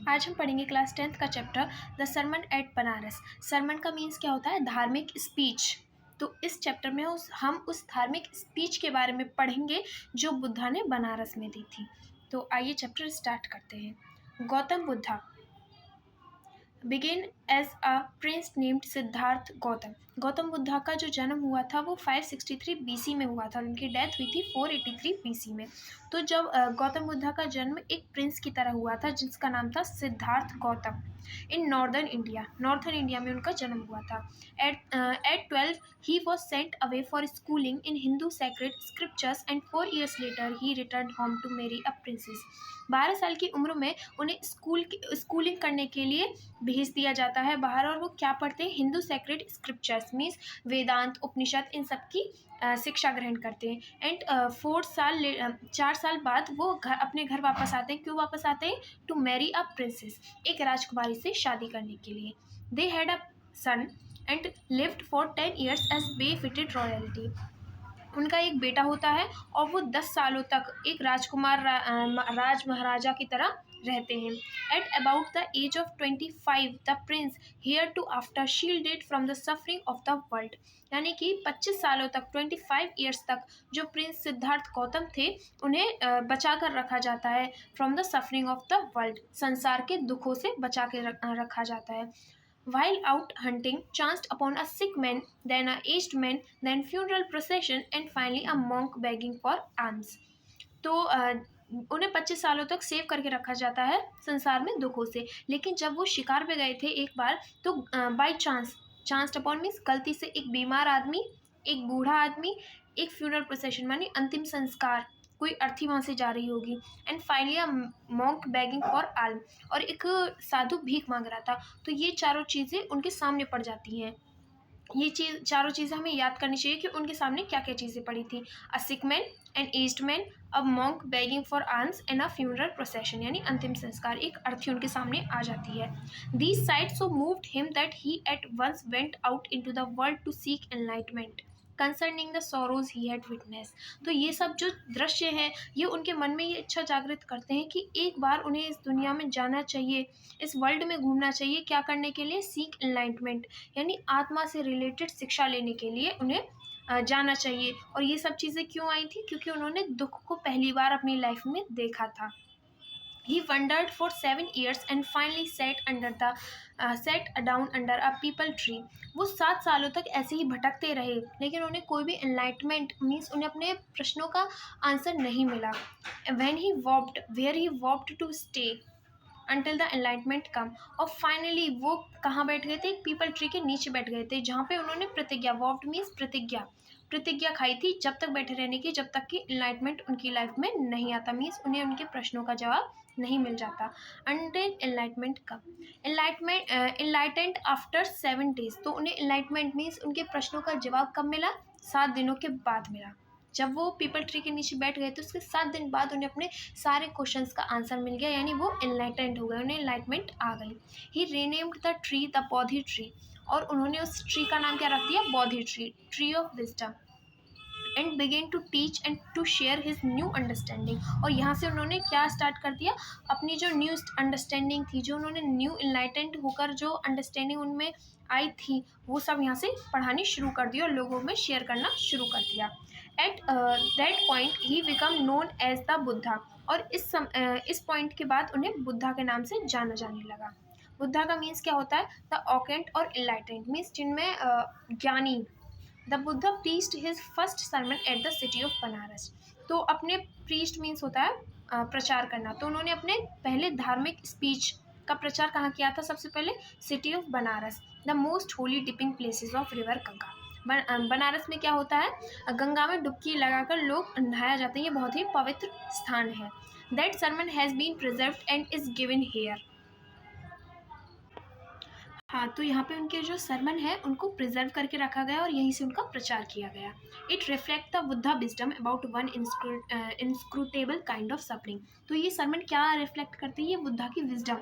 आज हम पढ़ेंगे क्लास 10th का chapter the sermon at Benares. Sermon का मीन्स क्या होता है? धार्मिक स्पीच। तो इस चैप्टर में हम उस धार्मिक स्पीच के बारे में पढ़ेंगे जो बुद्धा ने बनारस में दी थी। तो आइए चैप्टर स्टार्ट करते हैं। Gautam Buddha began as a prince named Siddhartha Gautam. Gautam Buddha का जो जन्म हुआ था वो 563 BC में हुआ था। उनकी डेथ हुई थी 483 BC में। तो जब गौतम बुद्धा का जन्म एक प्रिंस की तरह हुआ था जिसका नाम था Siddhartha Gautam in northern India में उनका जन्म हुआ था। At 12 he was sent away for schooling in Hindu sacred scriptures and 4 years later he return home to marry a princess. 12 साल की उम्र में उन्हें स्कूलिंग करने के लिए भेज दिया जाता है बाहर, और वो क्या पढ़ते हैं? हिंदू सैक्रेड स्क्रिप्चर्स मीन्स वेदांत, उपनिषद, इन सब की शिक्षा ग्रहण करते हैं। एंड 4 साल बाद वो अपने घर वापस आते हैं। क्यों वापस आते हैं? टू मैरी अ प्रिंसेस, एक राजकुमारी से शादी करने के लिए। They had a son and lived for 10 years as befitted royalty. उनका एक बेटा होता है और वो 10 सालों तक एक राजकुमार राज महाराजा की तरह रहते हैं। At about the age of 25 the prince heretofore shielded from the suffering of the world. यानी कि 25 सालों तक 25 ईयर्स तक जो प्रिंस सिद्धार्थ गौतम थे उन्हें बचा कर रखा जाता है from the suffering of the world. संसार के दुखों से बचा के रखा जाता है। While out hunting, chanced upon a sick man, then a aged man, then funeral procession, and finally a monk begging for alms. तो उन्हें 25 सालों तक सेव करके रखा जाता है संसार में दुखों से। लेकिन जब वो शिकार पे गए थे एक बार, तो बाई चांस्ड अपॉन मीन्स गलती से एक बीमार आदमी, एक बूढ़ा आदमी, एक फ्यूनरल प्रोसेशन मानी अंतिम संस्कार, कोई अर्थी वहाँ से जा रही होगी, and finally a monk begging for alum, और एक साधु भीख मांग रहा था। तो ये चारों चीज़ें उनके सामने पड़ जाती हैं। ये चारों चीज़ें हमें याद करनी चाहिए कि उनके सामने क्या क्या चीज़ें पड़ी थी। A sick man, an aged man, a monk begging for alms and a funeral procession, यानी अंतिम संस्कार, एक अर्थी उनके सामने आ जाती है। These sights so moved him that he at once went out into the world to seek enlightenment concerning the sorrows he had witness. तो ये सब जो दृश्य हैं ये उनके मन में ये इच्छा जागृत करते हैं कि एक बार उन्हें इस दुनिया में जाना चाहिए, इस वर्ल्ड में घूमना चाहिए। क्या करने के लिए? सीक एनलाइटमेंट, यानी आत्मा से रिलेटेड शिक्षा लेने के लिए उन्हें जाना चाहिए। और ये सब चीज़ें क्यों आई थी? क्योंकि उन्होंने दुख को पहली बार अपनी लाइफ में देखा था। He wandered for 7 years and finally sat down under a peepal tree. वो 7 सालों तक ऐसे ही भटकते रहे, लेकिन उन्हें कोई भी enlightenment मीन्स उन्हें अपने प्रश्नों का आंसर नहीं मिला। When he walked, where he walked to stay until the enlightenment come, और फाइनली वो कहाँ बैठ गए थे? एक पीपल ट्री के नीचे बैठ गए थे, जहाँ पे उन्होंने प्रतिज्ञा, वॉक्ड मीन्स प्रतिज्ञा खाई थी जब तक बैठे रहने की, जब तक कि एनलाइटमेंट उनकी लाइफ में नहीं आता, मीन्स उन्हें उनके प्रश्नों का जवाब नहीं मिल जाता। अनटिल एनलाइटमेंट कब, एनलाइटेंड आफ्टर 7 days। तो उन्हें एनलाइटमेंट मीन्स उनके प्रश्नों का जवाब कब मिला? 7 दिनों के बाद मिला। जब वो पीपल ट्री के नीचे बैठ गए तो उसके 7 दिन बाद उन्हें अपने सारे क्वेश्चंस का आंसर मिल गया, यानी वो एनलाइटेंड हो गए, उन्हें एनलाइटमेंट आ गई। He renamed the tree the Bodhi tree, और उन्होंने उस ट्री का नाम क्या रख दिया? Bodhi tree, tree of wisdom. And began to teach and to share his new understanding, और यहाँ से उन्होंने क्या स्टार्ट कर दिया? अपनी जो न्यू अंडरस्टैंडिंग थी, जो उन्होंने न्यू इनलाइटेंड होकर जो अंडरस्टैंडिंग उनमें आई थी, वो सब यहाँ से पढ़ानी शुरू कर दी और लोगों में शेयर करना शुरू कर दिया। At that point he become known as the Buddha, और इस पॉइंट के बाद उन्हें बुद्धा के नाम से जाना जाने लगा। बुद्धा का मीन्स क्या होता है? द ऑकेंट और इनलाइटेंड मीन्स जिनमें ज्ञानी। The Buddha preached his first sermon at the city of Banaras. तो अपने प्रीच्ड मीन्स होता है प्रचार करना, तो उन्होंने अपने पहले धार्मिक स्पीच का प्रचार कहाँ किया था? सबसे पहले city of Banaras, the most Holi dipping places of river Ganga. Banaras में क्या होता है? गंगा में डुबकी लगाकर लोग नहाया जाते हैं, ये बहुत ही पवित्र स्थान है। That sermon has been preserved and is given here. हाँ, तो यहाँ पे उनके जो सरमन है उनको प्रिजर्व करके रखा गया और यहीं से उनका प्रचार किया गया। It reflect the Buddha wisdom about one inscrutable kind of suffering. तो ये सरमन क्या रिफ्लेक्ट करते हैं? ये बुद्धा की विजडम,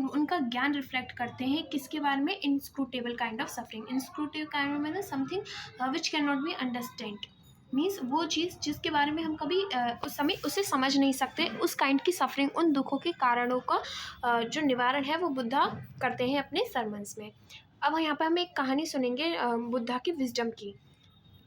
उनका ज्ञान रिफ्लेक्ट करते हैं। किसके बारे में? Inscrutable kind of suffering. Inscrutable kind में something which can not be understand, means वो चीज़ जिसके बारे में हम कभी उस समय उसे समझ नहीं सकते, उस काइंड की सफरिंग, उन दुखों के कारणों का जो निवारण है वो बुद्धा करते हैं अपने सरमन्स में। अब यहाँ पर हम एक कहानी सुनेंगे बुद्धा की विजडम की।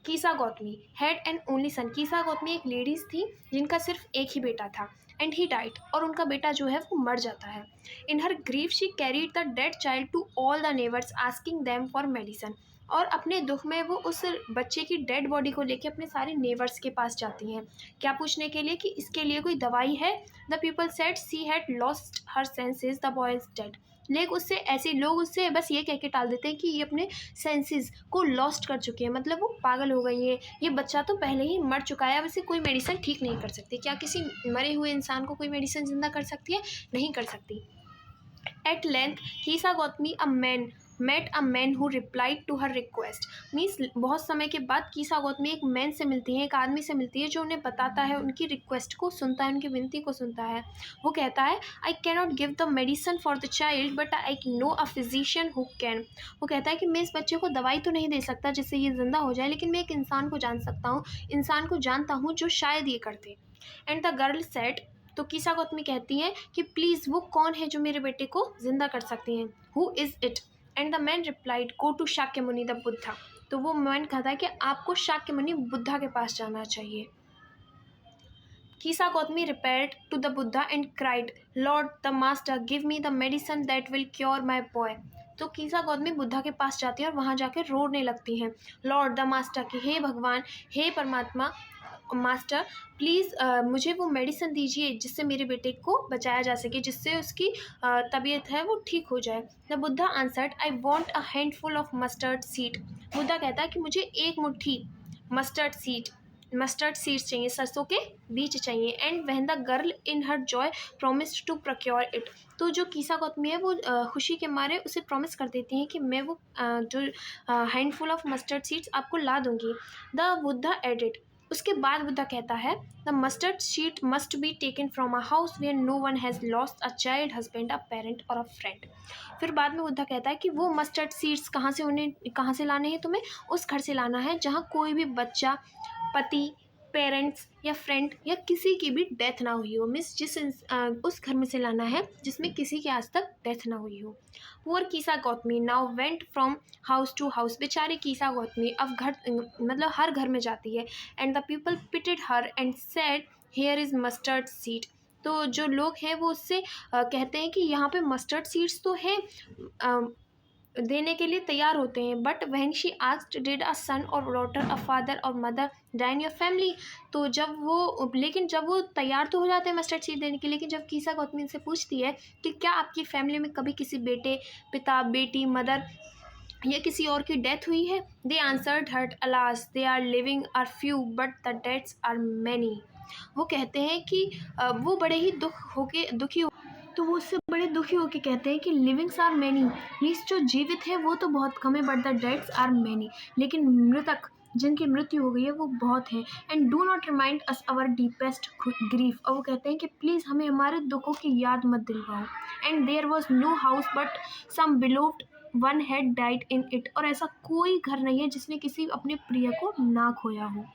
Kisa Gotami had an only son. Kisa Gotami एक लेडीज थी जिनका सिर्फ एक ही बेटा था, एंड ही डाइड, और उनका बेटा जो है वो मर जाता है। In her grief she carried the dead child to all the neighbours asking them for medicine. और अपने दुख में वो उस बच्चे की डेड बॉडी को लेके अपने सारे नेबर्स के पास जाती हैं, क्या पूछने के लिए कि इसके लिए कोई दवाई है। The people said she had lost her senses, the boy is dead. लेकिन उससे ऐसे लोग उससे बस ये कह के टाल देते हैं कि ये अपने सेंसेस को लॉस्ट कर चुके हैं, मतलब वो पागल हो गई है, ये बच्चा तो पहले ही मर चुका है, अब इसे कोई मेडिसिन ठीक नहीं कर सकती। क्या किसी मरे हुए इंसान को कोई मेडिसिन जिंदा कर सकती है? नहीं कर सकती। At length Kisa Gotami a man met a man who replied to her request. Means बहुत समय के बाद कीसा गौतमी एक मैन से मिलती है, एक आदमी से मिलती है जो उन्हें बताता है, उनकी रिक्वेस्ट को सुनता है, उनकी विनती को सुनता है। वो कहता है I can not give the medicine for the child but I know a physician who can. वो कहता है कि मैं इस बच्चे को दवाई तो नहीं दे सकता जिससे ये जिंदा हो जाए, लेकिन मैं एक इंसान को जान सकता हूँ, इंसान को जानता हूँ जो शायद ये करते। एंड द गर्ल सेड, तो कीसा गौतमी कहती हैं कि प्लीज़ वो कौन है जो मेरे बेटे को जिंदा कर सकती हैं, who is it. And the man replied go to Shakyamuni the Buddha. तो वो मैन कहता है कि आपको शाक्यमुनि बुद्धा के पास जाना चाहिए। कीसा Gautami repaired to the Buddha and cried, Lord the Master, give me the medicine that will cure my boy. तो कीसा गौतमी बुद्धा के पास जाती है और वहाँ जाकर रोने लगती हैं, लॉर्ड द मास्टर, कि हे भगवान, हे परमात्मा, मास्टर प्लीज़ मुझे वो मेडिसिन दीजिए जिससे मेरे बेटे को बचाया जा सके, जिससे उसकी तबीयत है वो ठीक हो जाए। The Buddha answered I want a handful of mustard seed. Buddha कहता है कि मुझे एक मुट्ठी मस्टर्ड सीड्स चाहिए, सरसों के बीज चाहिए। And when the girl in her joy promised to procure it. तो जो कीसा गौतमी है वो खुशी के मारे उसे प्रॉमिस कर देती हैं कि मैं वो जो हैंडफुल ऑफ मस्टर्ड सीड्स आपको ला दूंगी। द बुद्धा एडेड, उसके बाद बुद्धा कहता है the mustard seed must be taken from a house where no one has lost a child, husband, a parent और अ फ्रेंड। फिर बाद में बुद्धा कहता है कि वो मस्टर्ड सीड्स कहाँ से लाने हैं तुम्हें? उस घर से लाना है जहाँ कोई भी बच्चा, पति, पेरेंट्स या फ्रेंड या किसी की भी डेथ ना हुई हो। मीन्स उस घर में से लाना है जिसमें किसी की आज तक डेथ ना हुई हो। Poor Kisa Gotami now went from house to house. बेचारी कीसा गौतमी अब घर मतलब हर घर में जाती है। And the people pitted her and said here is mustard seed. तो जो लोग हैं वो उससे कहते हैं कि यहाँ पे मस्टर्ड सीड्स तो हैं, देने के लिए तैयार होते हैं। But when she asked did a son or daughter, a father or mother die in your family. तो जब वो तैयार तो हो जाते हैं मस्टर्ड सीड देने के लिए, लेकिन जब कीसा गौतमी से पूछती है कि क्या आपकी फैमिली में कभी किसी बेटे, पिता, बेटी, मदर या किसी और की डेथ हुई है? They answered her alas they are living are few but the deaths are many. वो कहते हैं कि वो बड़े ही दुखी हो, तो वो उससे बड़े दुखी होकर कहते हैं कि लिविंग्स आर मैनी, मीन्स जो जीवित है वो तो बहुत कम है, बट द डेड्स आर मैनी, लेकिन मृतक जिनकी मृत्यु हो गई है वो बहुत है। And do not remind us our deepest grief. और वो कहते हैं कि प्लीज़ हमें हमारे दुखों की याद मत दिलवाओ। And there was no house but some beloved one had died in it. और ऐसा कोई घर नहीं है जिसने किसी अपने प्रिय को ना खोया हो।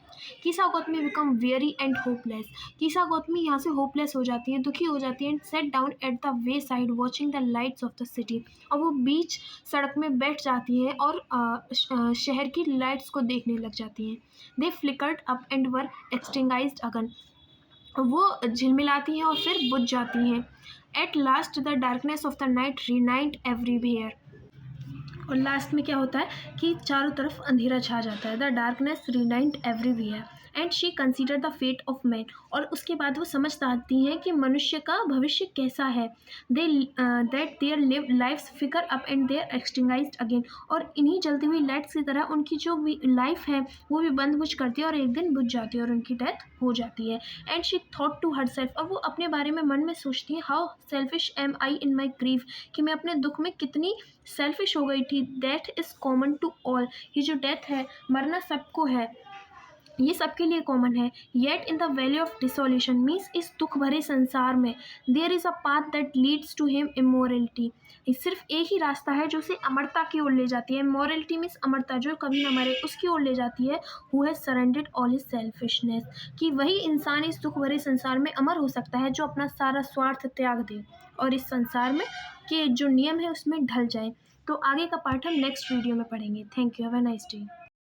Kisa Gotami become weary and hopeless. Kisa Gotami यहाँ से होपलेस हो जाती है, दुखी हो जाती है। And set down at the way side watching the lights off the city. और वो बीच सड़क में बैठ जाती है और शहर की लाइट्स को देखने लग जाती हैं। They flickered up and were extinguished again. वो झिलमिलाती हैं और फिर बुझ जाती हैं। At last the darkness of the night reigned everywhere. और लास्ट में क्या होता है कि चारों तरफ अंधेरा छा जाता है। The darkness reigned everywhere and she consider the fate of man. और उसके बाद वो समझ पाती हैं कि मनुष्य का भविष्य कैसा है। They that their live lives figure up and they're extinguished again. और इन्हीं जलती हुई लाइट्स की तरह उनकी जो लाइफ है वो भी बंद बुझ करती है और एक दिन बुझ जाती है और उनकी डेथ हो जाती है। And she thought to herself, और वो अपने बारे में मन में सोचती है, how selfish am I in my grief, कि मैं अपने दुख में कितनी सेल्फिश हो गई थी। Death is common to all, ये जो डेथ है, मरना सबको है। ये सबके लिए कॉमन है। Yet in the valley of dissolution means इस दुख भरे संसार में there is a path that leads to him immorality, सिर्फ एक ही रास्ता है जो उसे अमरता की ओर ले जाती है। इमोरलिटी मीन्स अमरता, जो कभी न मरे, उसकी ओर ले जाती है। Who has surrendered all his selfishness, कि वही इंसान इस दुख भरे संसार में अमर हो सकता है जो अपना सारा स्वार्थ त्याग दे और इस संसार में के जो नियम है उसमें ढल जाए। तो आगे का पार्ट हम नेक्स्ट वीडियो में पढ़ेंगे। Thank you, have a nice day.